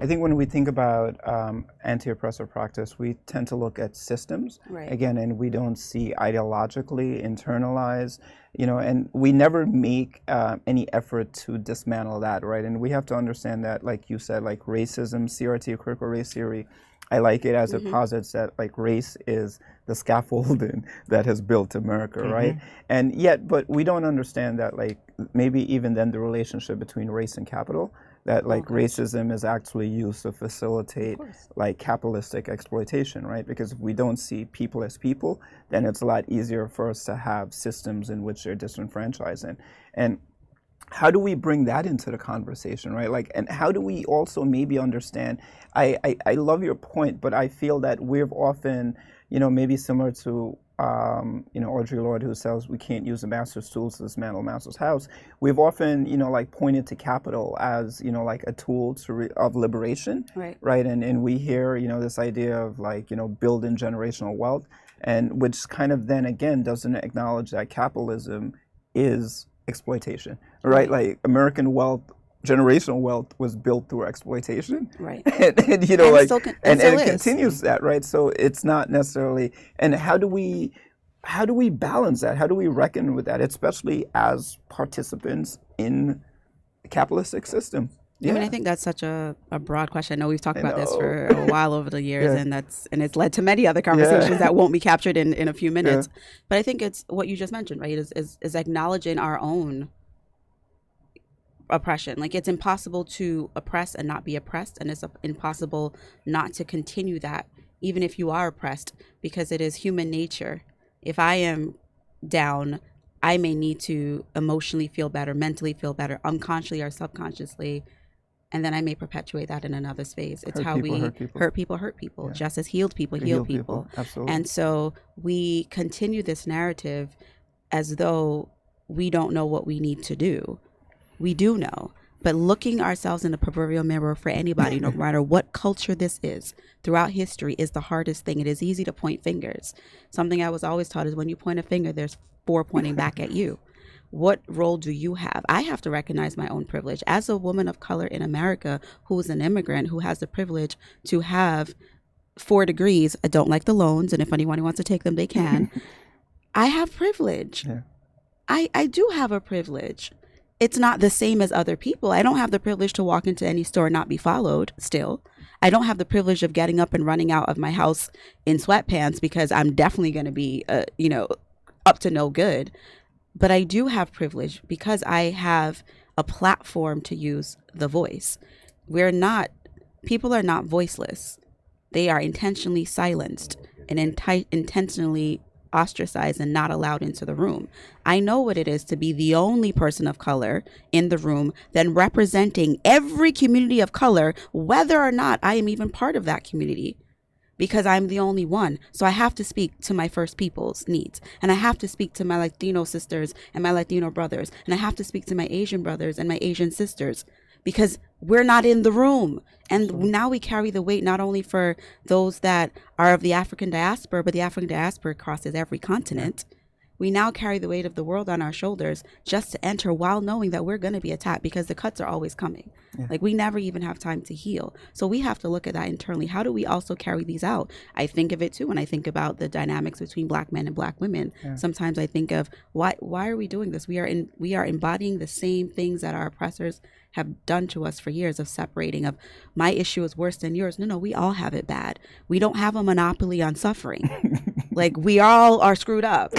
I think when we think about anti-oppressive practice, we tend to look at systems, again, and we don't see ideologically internalized, and we never make any effort to dismantle that, right? And we have to understand that, like you said, like racism, CRT, critical race theory, I like it as it posits that like race is the scaffolding that has built America, right? And yet, but we don't understand that like maybe even then the relationship between race and capital, that like racism is actually used to facilitate like capitalistic exploitation, right? Because if we don't see people as people, then it's a lot easier for us to have systems in which they're disenfranchised. And how do we bring that into the conversation, right? Like, and how do we also maybe understand, I love your point, but I feel that we've often, maybe similar to, Audre Lorde, who says we can't use the master's tools to dismantle master's house. We've often, like pointed to capital as, like a tool of liberation, right? And we hear, this idea of like, building generational wealth, and which kind of then again doesn't acknowledge that capitalism is exploitation, right? Like American wealth, generational wealth was built through exploitation, right? and it continues that, right? So it's not necessarily. And how do we balance that? How do we reckon with that, especially as participants in the capitalistic system? I mean, I think that's such a broad question. I know we've talked about this for a while over the years, and it's led to many other conversations that won't be captured in a few minutes. But I think it's what you just mentioned, right? Is acknowledging our own oppression. Like it's impossible to oppress and not be oppressed, and it's impossible not to continue that, even if you are oppressed, because it is human nature. If I am down, I may need to emotionally feel better, mentally feel better, unconsciously or subconsciously. And then I may perpetuate that in another space. It's how we hurt people, just as healed people heal people. Absolutely. And so we continue this narrative as though we don't know what we need to do. We do know. But looking ourselves in the proverbial mirror for anybody, no matter what culture this is, throughout history is the hardest thing. It is easy to point fingers. Something I was always taught is when you point a finger, there's 4 pointing back at you. What role do you have? I have to recognize my own privilege. As a woman of color in America who is an immigrant, who has the privilege to have 4 degrees, I don't like the loans, and if anyone wants to take them, they can. I have privilege. Yeah. I do have a privilege. It's not the same as other people. I don't have the privilege to walk into any store and not be followed still. I don't have the privilege of getting up and running out of my house in sweatpants because I'm definitely going to be, up to no good. But I do have privilege because I have a platform to use the voice. People are not voiceless. They are intentionally silenced and intentionally ostracized and not allowed into the room. I know what it is to be the only person of color in the room, then representing every community of color, whether or not I am even part of that community. Because I'm the only one. So I have to speak to my First Peoples needs. And I have to speak to my Latino sisters and my Latino brothers. And I have to speak to my Asian brothers and my Asian sisters. Because we're not in the room. And now we carry the weight not only for those that are of the African diaspora, but the African diaspora crosses every continent. We now carry the weight of the world on our shoulders just to enter while knowing that we're going to be attacked because the cuts are always coming. Like we never even have time to heal. So we have to look at that internally. How do we also carry these out? I think of it too when I think about the dynamics between Black men and Black women. Sometimes I think of why are we doing this? We are embodying the same things that our oppressors have done to us for years, of separating, of my issue is worse than yours. No, we all have it bad. We don't have a monopoly on suffering. Like we all are screwed up,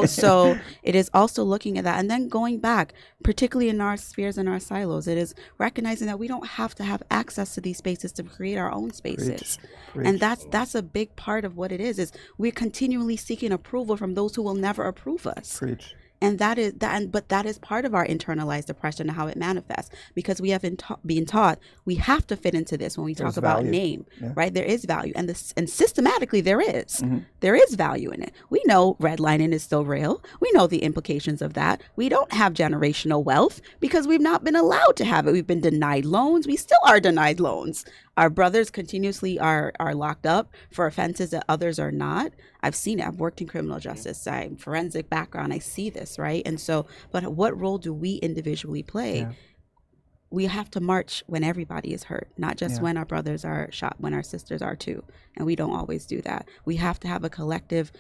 So it is also looking at that and then going back, particularly in our spheres and our silos. It is recognizing that we don't have to have access to these spaces to create our own spaces. Preach. And that's a big part of what it is we're continually seeking approval from those who will never approve us. Preach. And that is part of our internalized oppression and how it manifests, because we have been taught we have to fit into this when we talk about name, right? There is value, and systematically there is value in it. We know redlining is still real. We know the implications of that. We don't have generational wealth because we've not been allowed to have it. We've been denied loans. We still are denied loans. Our brothers continuously are locked up for offenses that others are not. I've seen it. I've worked in criminal justice. I'm forensic background. I see this, right? And so, but what role do we individually play? we have to march when everybody is hurt, not just when our brothers are shot, when our sisters are too. And we don't always do that. We have to have a collective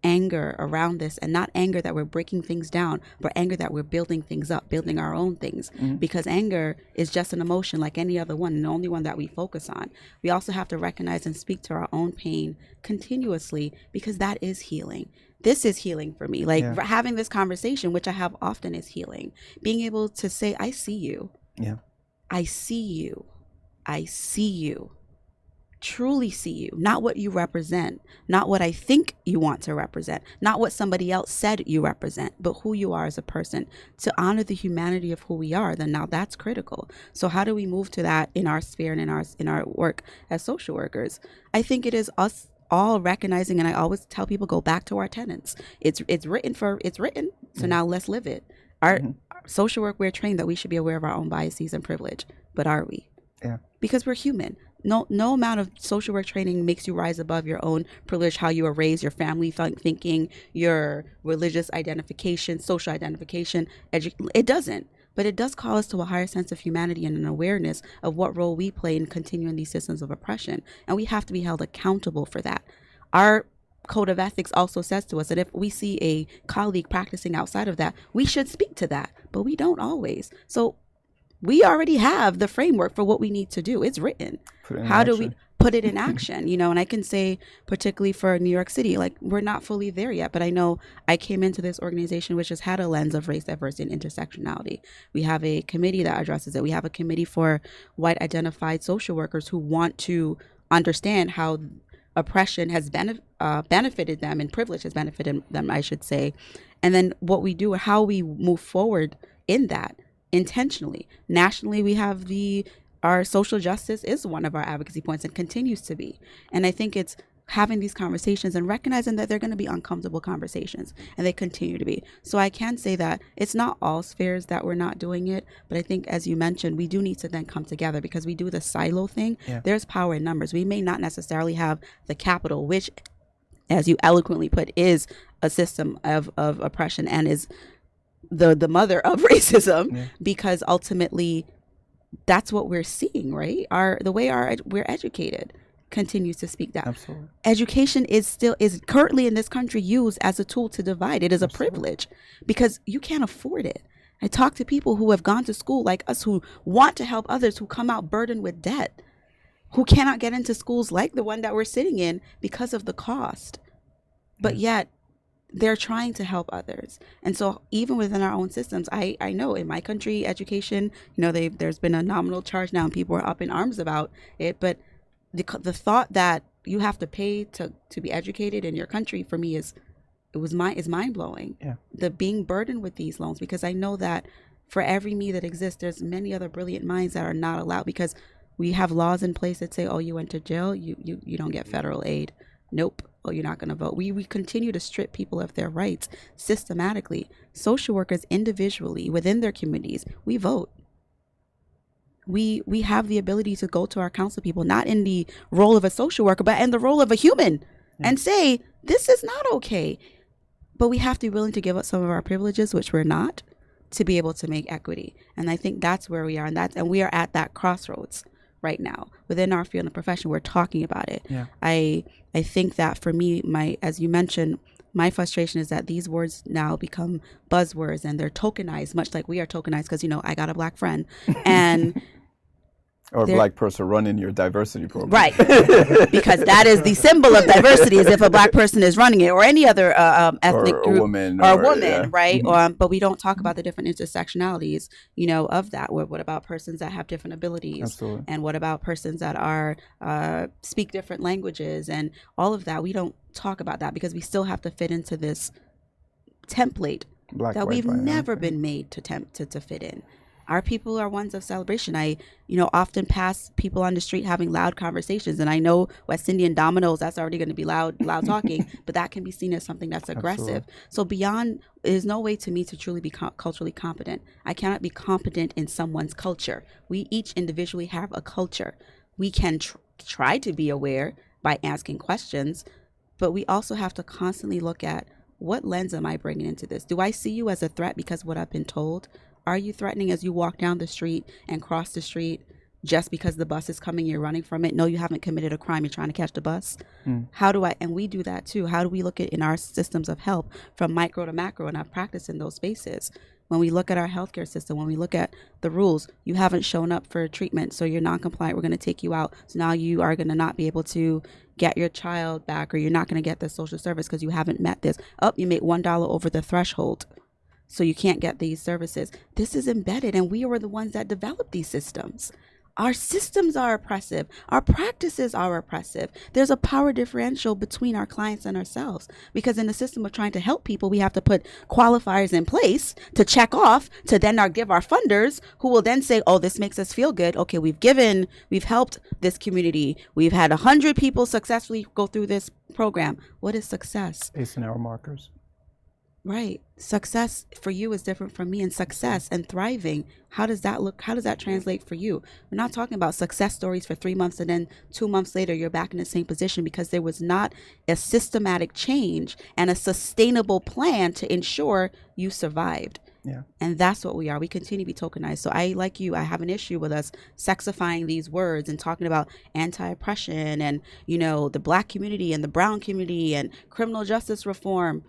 anger around this, and not anger that we're breaking things down, but anger that we're building things up, building our own things. Because anger is just an emotion like any other one, and the only one that we focus on. We also have to recognize and speak to our own pain continuously, because that is healing. This is healing for me. Like having this conversation, which I have often, is healing. Being able to say, I see you. I see you. I see you. Truly see you, not what you represent, not what I think you want to represent, not what somebody else said you represent, but who you are as a person, to honor the humanity of who we are. Then now that's critical. So how do we move to that in our sphere and in our work as social workers? I think it is us all recognizing, and I always tell people, go back to our tenets. It's written. So now let's live it. Our social work, we're trained that we should be aware of our own biases and privilege, but are we? Because we're human. No amount of social work training makes you rise above your own privilege, how you were raised, your family thinking, your religious identification, social identification. It doesn't. But it does call us to a higher sense of humanity and an awareness of what role we play in continuing these systems of oppression. And we have to be held accountable for that. Our code of ethics also says to us that if we see a colleague practicing outside of that, we should speak to that. But we don't always. So we already have the framework for what we need to do. It's written. How do we put it in action? And I can say, particularly for New York City, like, we're not fully there yet, but I know I came into this organization which has had a lens of race, diversity, and intersectionality. We have a committee that addresses it. We have a committee for white identified social workers who want to understand how oppression has benefited them, and privilege has benefited them, I should say. And then what we do, how we move forward in that intentionally. Nationally, we have our social justice is one of our advocacy points and continues to be. And I think it's having these conversations and recognizing that they're going to be uncomfortable conversations, and they continue to be. So I can say that it's not all spheres that we're not doing it, but I think, as you mentioned, we do need to then come together, because we do the silo thing. There's power in numbers. We may not necessarily have the capital, which, as you eloquently put, is a system of oppression and is the mother of racism, because ultimately that's what we're seeing, right? The way we're educated continues to speak that. Absolutely. Education is currently in this country used as a tool to divide. It is a privilege, because you can't afford it. I talk to people who have gone to school like us, who want to help others, who come out burdened with debt, who cannot get into schools like the one that we're sitting in because of the cost. But yet they're trying to help others. And so even within our own systems, I know in my country, education, there's been a nominal charge now and people are up in arms about it. But the thought that you have to pay to be educated in your country, for me, is mind blowing. The being burdened with these loans, because I know that for every me that exists, there's many other brilliant minds that are not allowed, because we have laws in place that say, oh, you went to jail, you don't get federal aid. Nope. Oh, you're not going to vote. We continue to strip people of their rights systematically. Social workers individually within their communities, we vote. We have the ability to go to our council people, not in the role of a social worker, but in the role of a human, and say, this is not okay. But we have to be willing to give up some of our privileges, which we're not, to be able to make equity. And I think that's where we are. And we are at that crossroads right now within our field of profession. We're talking about it. I think that for me, as you mentioned, my frustration is that these words now become buzzwords, and they're tokenized, much like we are tokenized, because I got a Black friend, and or a Black person running your diversity program, right? Because that is the symbol of diversity, is if a Black person is running it, or any other ethnic or group, a woman, right? But we don't talk about the different intersectionalities, of that. What about persons that have different abilities? Absolutely. And what about persons that are speak different languages, and all of that? We don't talk about that, because we still have to fit into this template that we've never been made to fit in. Our people are ones of celebration. I, often pass people on the street having loud conversations, and I know West Indian dominoes, that's already going to be loud talking, but that can be seen as something that's aggressive. Absolutely. So there's no way to me to truly be culturally competent. I cannot be competent in someone's culture. We each individually have a culture. We can try to be aware by asking questions, but we also have to constantly look at, what lens am I bringing into this? Do I see you as a threat because of what I've been told? Are you threatening as you walk down the street and cross the street just because the bus is coming, you're running from it? No, you haven't committed a crime, you're trying to catch the bus. And we do that too. How do we look at in our systems of help from micro to macro, and I've practiced in those spaces? When we look at our healthcare system, when we look at the rules, you haven't shown up for treatment, so you're non-compliant, we're going to take you out. So now you are going to not be able to get your child back, or you're not going to get the social service because you haven't met this. You make $1 over the threshold, so you can't get these services. This is embedded, and we were the ones that developed these systems. Our systems are oppressive. Our practices are oppressive. There's a power differential between our clients and ourselves, because in the system of trying to help people, we have to put qualifiers in place to check off, to then give our funders, who will then say, oh, this makes us feel good. Okay, we've helped this community. We've had 100 people successfully go through this program. What is success? Ace and arrow markers. Right. Success for you is different from me, and success and thriving. How does that look? How does that translate for you? We're not talking about success stories for 3 months and then 2 months later you're back in the same position, because there was not a systematic change and a sustainable plan to ensure you survived. Yeah. And that's what we are. We continue to be tokenized. So I have an issue with us sexifying these words and talking about anti-oppression and, the Black community and the brown community and criminal justice reform,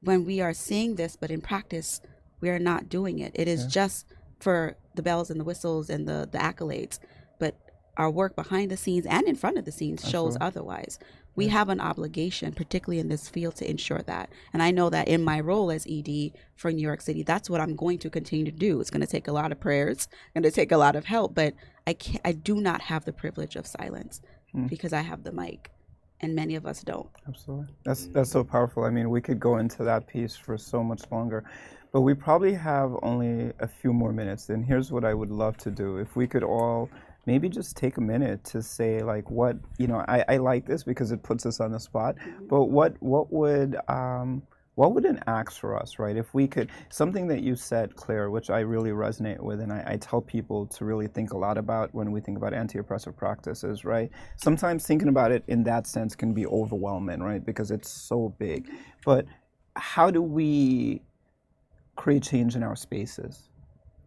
when we are seeing this, but in practice, we are not doing it. It is just for the bells and the whistles and the accolades. But our work behind the scenes and in front of the scenes shows otherwise. We have an obligation, particularly in this field, to ensure that. And I know that in my role as ED for New York City, that's what I'm going to continue to do. It's going to take a lot of prayers, going to take a lot of help, but I do not have the privilege of silence because I have the mic. And many of us don't. Absolutely. That's so powerful. I mean, we could go into that piece for so much longer, but we probably have only a few more minutes. And here's what I would love to do. If we could all maybe just take a minute to say, like, what, I like this because it puts us on the spot, but what would an ask for us, right? If we could, something that you said, Claire, which I really resonate with, and I tell people to really think a lot about when we think about anti-oppressive practices, right? Sometimes thinking about it in that sense can be overwhelming, right? Because it's so big. But how do we create change in our spaces,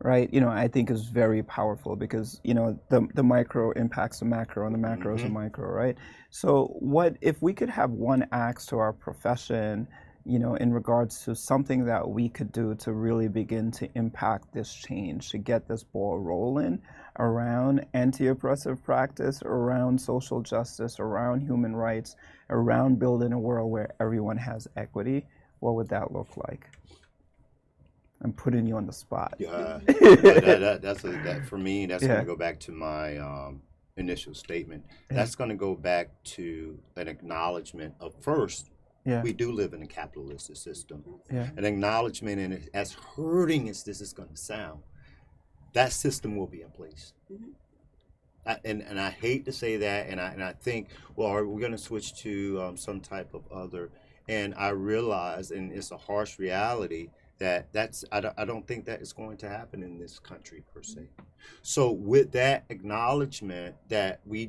right? I think is very powerful, because, the micro impacts the macro and the macro is a micro, right? So what if we could have one ask to our profession, in regards to something that we could do to really begin to impact this change, to get this ball rolling around anti-oppressive practice, around social justice, around human rights, around building a world where everyone has equity, what would that look like? I'm putting you on the spot. Yeah, that for me, that's going to go back to my initial statement. That's going to go back to an acknowledgement of, first, we do live in a capitalist system. An acknowledgement, and as hurting as this is going to sound, that system will be in place. And I hate to say that, and I think, well, are we going to switch to some type of other? And I realize, and it's a harsh reality, I don't think that is going to happen in this country per se. So with that acknowledgement that we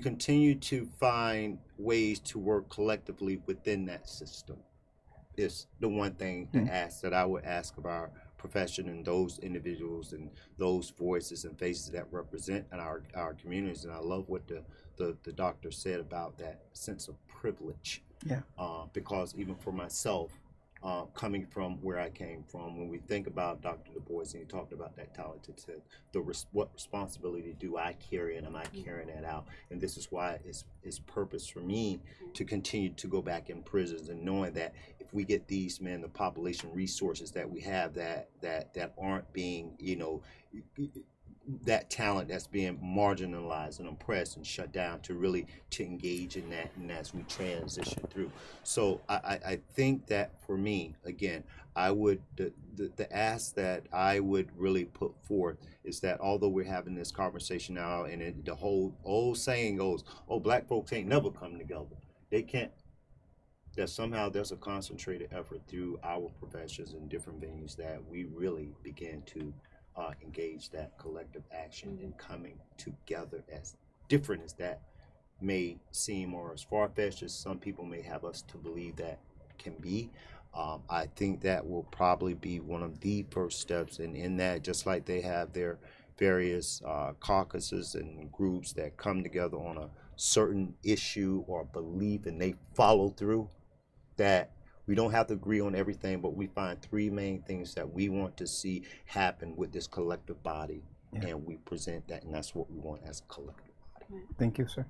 continue to find ways to work collectively within that system is the one thing that I would ask of our profession and those individuals and those voices and faces that represent in our communities. And I love what the doctor said about that sense of privilege. Because even for myself, coming from where I came from, when we think about Dr. Du Bois, and he talked about that talented said, what responsibility do I carry, and am I carrying that out? And this is why it's purpose for me to continue to go back in prisons, and knowing that if we get these men the population resources that we have that aren't being, that talent that's being marginalized and oppressed and shut down, to engage in that, and as we transition through. So I think that for me, again, I would the ask that I would really put forth is that although we're having this conversation now, and the whole old saying goes, oh, Black folks ain't never come together. They can't. That somehow there's a concentrated effort through our professions and different venues that we really begin to engage that collective action and coming together, as different as that may seem, or as far-fetched as some people may have us to believe that can be. I think that will probably be one of the first steps, and in that, just like they have their various caucuses and groups that come together on a certain issue or belief and they follow through, that we don't have to agree on everything, but we find three main things that we want to see happen with this collective body, and we present that, and that's what we want as a collective body. Thank you, sir.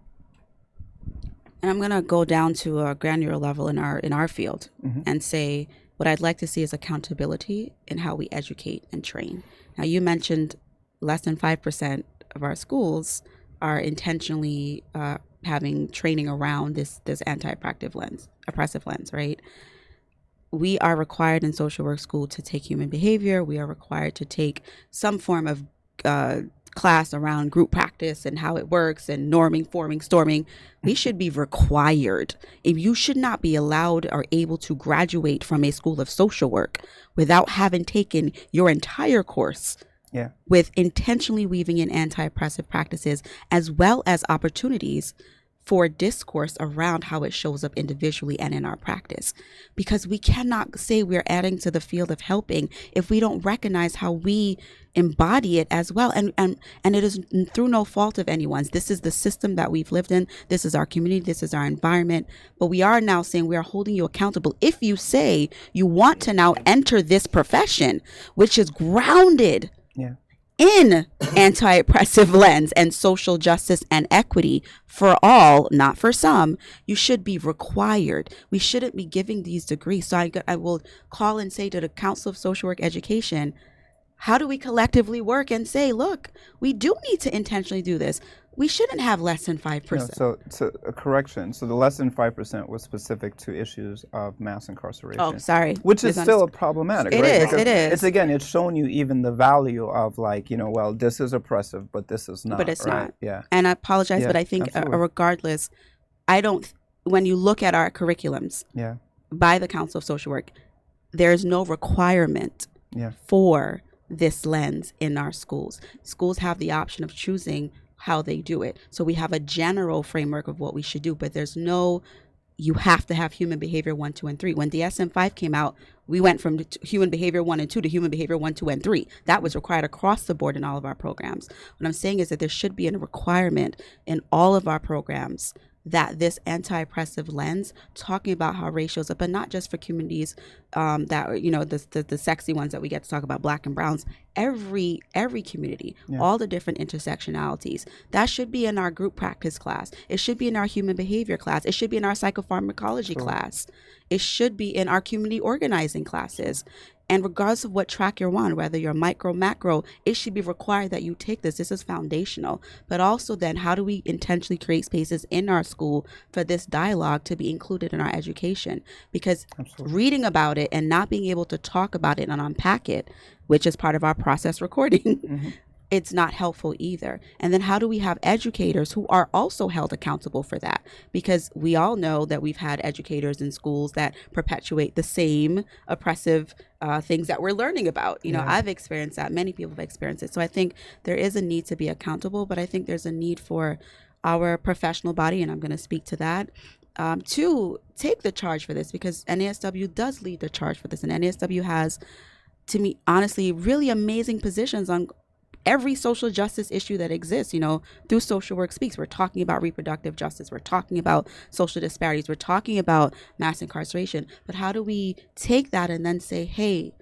And I'm going to go down to a granular level in our field and say what I'd like to see is accountability in how we educate and train. Now, you mentioned less than 5% of our schools are intentionally having training around this anti-oppressive lens, right? We are required in social work school to take human behavior. We are required to take some form of class around group practice and how it works and norming, forming, storming. We should be required. If you should not be allowed or able to graduate from a school of social work without having taken your entire course with intentionally weaving in anti-oppressive practices, as well as opportunities for discourse around how it shows up individually and in our practice. Because we cannot say we're adding to the field of helping if we don't recognize how we embody it as well. And it is through no fault of anyone's. This is the system that we've lived in. This is our community. This is our environment. But we are now saying we are holding you accountable. If you say you want to now enter this profession, which is grounded in anti-oppressive lens and social justice and equity for all, not for some, you should be required. We shouldn't be giving these degrees. So I will call and say to the Council of Social Work Education, how do we collectively work and say, look, we do need to intentionally do this. We shouldn't have less than 5%. No, so a correction. So the less than 5% was specific to issues of mass incarceration. Oh, sorry. Which is still problematic, It right? is, Because it is. It's, again, it's showing you even the value of like, well, this is oppressive, but this is not. But it's right? not. Yeah. And I apologize, but I think regardless, when you look at our curriculums by the Council of Social Work, there's no requirement for this lens in our schools. Schools have the option of choosing how they do it. So we have a general framework of what we should do, but there's no, you have to have human behavior 1, 2, and 3. When DSM-5 came out, we went from human behavior 1 and 2 to human behavior 1, 2, and 3. That was required across the board in all of our programs. What I'm saying is that there should be a requirement in all of our programs that this anti-oppressive lens, talking about how race shows up, but not just for communities that the sexy ones that we get to talk about, Black and Browns, every community, all the different intersectionalities, that should be in our group practice class. It should be in our human behavior class. It should be in our psychopharmacology class. It should be in our community organizing classes. And regardless of what track you're on, whether you're micro, macro, it should be required that you take this. This is foundational. But also then, how do we intentionally create spaces in our school for this dialogue to be included in our education? Because reading about it and not being able to talk about it and unpack it, which is part of our process recording, it's not helpful either. And then how do we have educators who are also held accountable for that? Because we all know that we've had educators in schools that perpetuate the same oppressive things that we're learning about. I've experienced that. Many people have experienced it. So I think there is a need to be accountable, but I think there's a need for our professional body, and I'm going to speak to that, to take the charge for this, because NASW does lead the charge for this. And NASW has, to me, honestly, really amazing positions on every social justice issue that exists. Through Social Work Speaks, we're talking about reproductive justice. We're talking about social disparities. We're talking about mass incarceration. But how do we take that and then say, hey,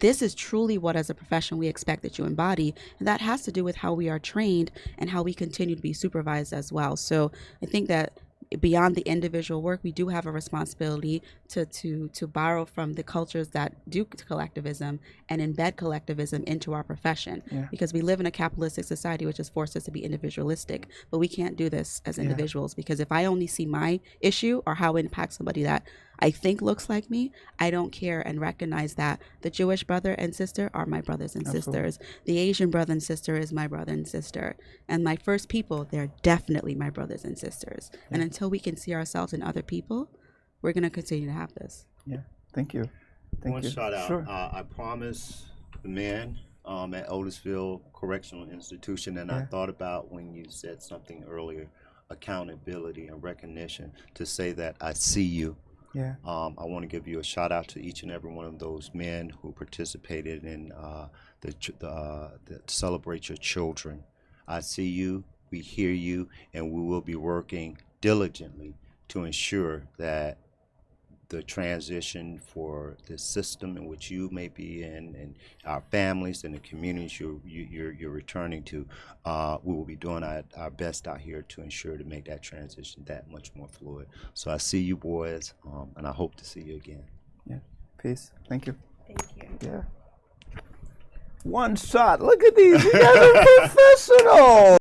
this is truly what as a profession we expect that you embody? And that has to do with how we are trained and how we continue to be supervised as well. So I think that beyond the individual work, we do have a responsibility to borrow from the cultures that do collectivism and embed collectivism into our profession. Because we live in a capitalistic society which has forced us to be individualistic. But we can't do this as individuals, because if I only see my issue or how it impacts somebody that I think looks like me, I don't care and recognize that the Jewish brother and sister are my brothers and sisters. The Asian brother and sister is my brother and sister. And my first people, they're definitely my brothers and sisters. And until we can see ourselves in other people, we're going to continue to have this. Thank you. One shout out. Sure. I promised the men at Otisville Correctional Institution, and I thought about when you said something earlier, accountability and recognition, to say that I see you. Yeah. I want to give you a shout out to each and every one of those men who participated in the Celebrate Your Children. I see you, we hear you, and we will be working diligently to ensure that the transition for the system in which you may be in, and our families and the communities you're returning to, we will be doing our best out here to ensure to make that transition that much more fluid. So I see you boys, and I hope to see you again. Yeah. Peace. Thank you. Thank you. Yeah. One shot. Look at these. You guys are professional.